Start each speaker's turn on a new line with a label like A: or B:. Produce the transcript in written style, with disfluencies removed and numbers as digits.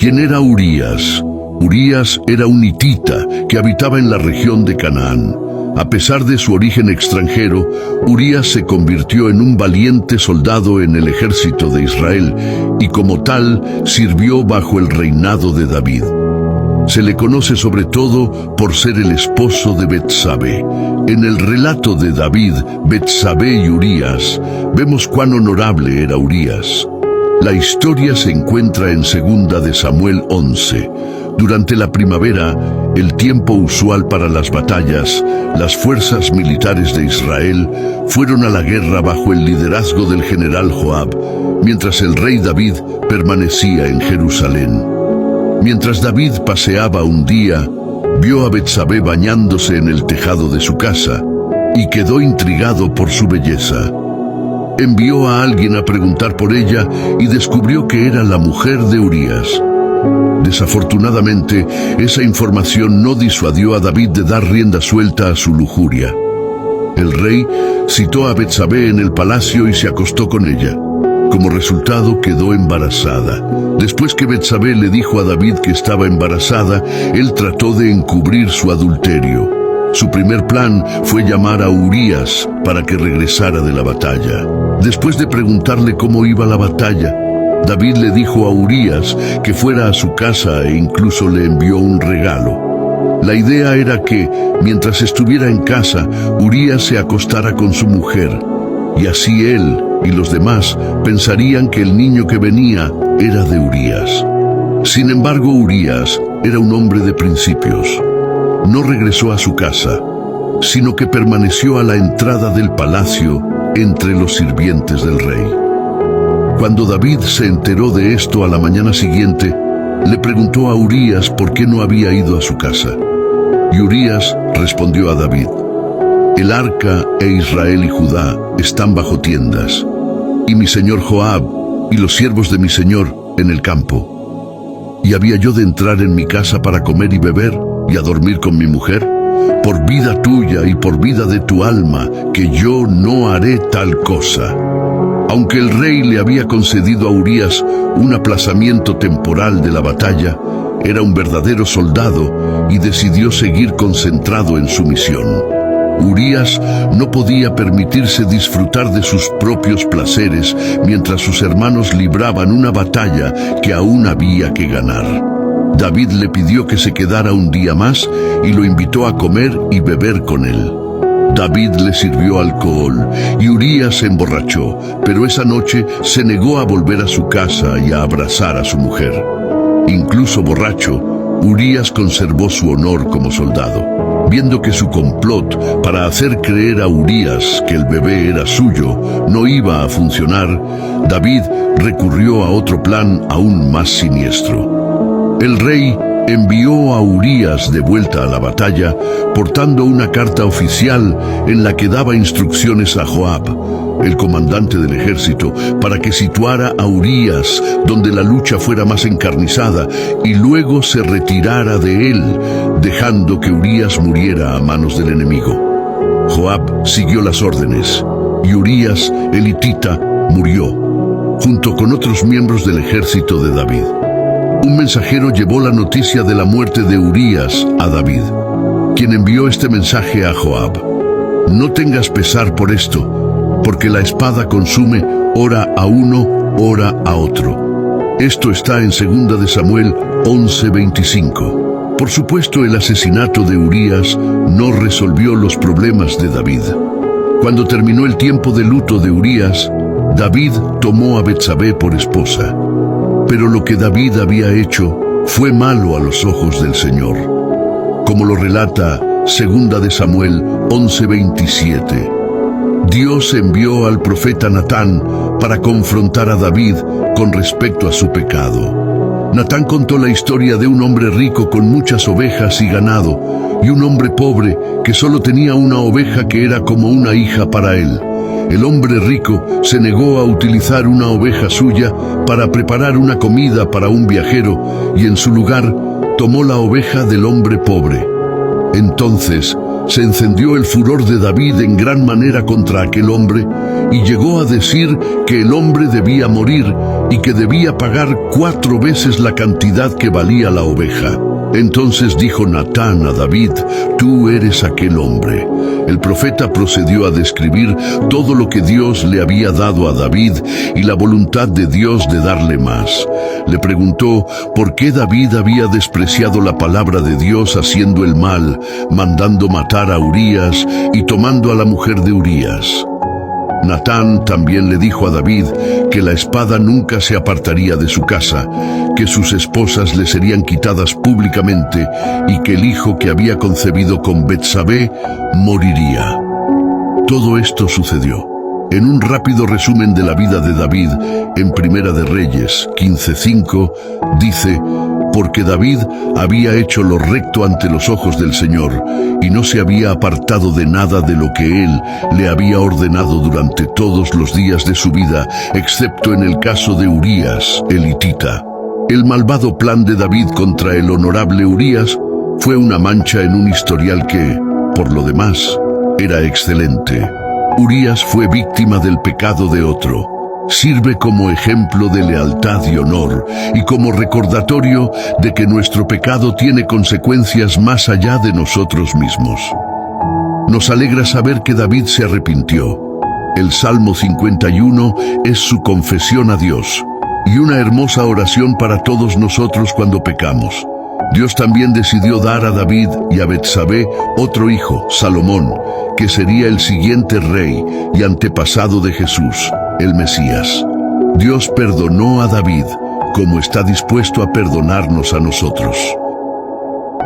A: ¿Quién era Urías? Urías era un hitita que habitaba en la región de Canaán. A pesar de su origen extranjero, Urías se convirtió en un valiente soldado en el ejército de Israel y como tal sirvió bajo el reinado de David. Se le conoce sobre todo por ser el esposo de Betsabé. En el relato de David, Betsabé y Urías, vemos cuán honorable era Urías. La historia se encuentra en 2 de Samuel 11. Durante la primavera, el tiempo usual para las batallas, las fuerzas militares de Israel fueron a la guerra bajo el liderazgo del general Joab, mientras el rey David permanecía en Jerusalén. Mientras David paseaba un día, vio a Betsabé bañándose en el tejado de su casa y quedó intrigado por su belleza. Envió a alguien a preguntar por ella y descubrió que era la mujer de Urías. Desafortunadamente, esa información no disuadió a David de dar rienda suelta a su lujuria. El rey citó a Betsabé en el palacio y se acostó con ella. Como resultado, quedó embarazada. Después que Betsabé le dijo a David que estaba embarazada, él trató de encubrir su adulterio. Su primer plan fue llamar a Urías para que regresara de la batalla. Después de preguntarle cómo iba la batalla, David le dijo a Urías que fuera a su casa e incluso le envió un regalo. La idea era que, mientras estuviera en casa, Urías se acostara con su mujer, y así él y los demás pensarían que el niño que venía era de Urías. Sin embargo, Urías era un hombre de principios. No regresó a su casa, sino que permaneció a la entrada del palacio entre los sirvientes del rey. Cuando David se enteró de esto a la mañana siguiente, le preguntó a Urías por qué no había ido a su casa. Y Urías respondió a David: el arca e Israel y Judá están bajo tiendas, y mi señor Joab y los siervos de mi señor en el campo. ¿Y había yo de entrar en mi casa para comer y beber y a dormir con mi mujer? Por vida tuya y por vida de tu alma, que yo no haré tal cosa. Aunque el rey le había concedido a Urías un aplazamiento temporal de la batalla, era un verdadero soldado y decidió seguir concentrado en su misión. Urías no podía permitirse disfrutar de sus propios placeres mientras sus hermanos libraban una batalla que aún había que ganar. David le pidió que se quedara un día más y lo invitó a comer y beber con él. David le sirvió alcohol y Urías se emborrachó, pero esa noche se negó a volver a su casa y a abrazar a su mujer. Incluso borracho, Urías conservó su honor como soldado. Viendo que su complot para hacer creer a Urías que el bebé era suyo no iba a funcionar, David recurrió a otro plan aún más siniestro. El rey envió a Urías de vuelta a la batalla, portando una carta oficial en la que daba instrucciones a Joab, el comandante del ejército, para que situara a Urías donde la lucha fuera más encarnizada y luego se retirara de él, dejando que Urías muriera a manos del enemigo. Joab siguió las órdenes y Urías, el hitita, murió, junto con otros miembros del ejército de David. Un mensajero llevó la noticia de la muerte de Urías a David, quien envió este mensaje a Joab: no tengas pesar por esto, porque la espada consume ora a uno, ora a otro. Esto está en 2 de Samuel 11:25. Por supuesto, el asesinato de Urías no resolvió los problemas de David. Cuando terminó el tiempo de luto de Urías, David tomó a Betsabé por esposa. Pero lo que David había hecho fue malo a los ojos del Señor. Como lo relata 2 de Samuel 11:27. Dios envió al profeta Natán para confrontar a David con respecto a su pecado. Natán contó la historia de un hombre rico con muchas ovejas y ganado, y un hombre pobre que solo tenía una oveja que era como una hija para él. El hombre rico se negó a utilizar una oveja suya para preparar una comida para un viajero y en su lugar tomó la oveja del hombre pobre. Entonces se encendió el furor de David en gran manera contra aquel hombre y llegó a decir que el hombre debía morir y que debía pagar 4 veces la cantidad que valía la oveja. Entonces dijo Natán a David: «Tú eres aquel hombre». El profeta procedió a describir todo lo que Dios le había dado a David y la voluntad de Dios de darle más. Le preguntó por qué David había despreciado la palabra de Dios haciendo el mal, mandando matar a Urías y tomando a la mujer de Urías. Natán también le dijo a David que la espada nunca se apartaría de su casa, que sus esposas le serían quitadas públicamente y que el hijo que había concebido con Betsabé moriría. Todo esto sucedió. En un rápido resumen de la vida de David, en Primera de Reyes 15:5, dice: «Porque David había hecho lo recto ante los ojos del Señor, y no se había apartado de nada de lo que él le había ordenado durante todos los días de su vida, excepto en el caso de Urías, el hitita». El malvado plan de David contra el honorable Urías fue una mancha en un historial que, por lo demás, era excelente. Urías fue víctima del pecado de otro. Sirve como ejemplo de lealtad y honor, y como recordatorio de que nuestro pecado tiene consecuencias más allá de nosotros mismos. Nos alegra saber que David se arrepintió. El Salmo 51 es su confesión a Dios, y una hermosa oración para todos nosotros cuando pecamos. Dios también decidió dar a David y a Betsabé otro hijo, Salomón, que sería el siguiente rey y antepasado de Jesús, el Mesías. Dios perdonó a David, como está dispuesto a perdonarnos a nosotros.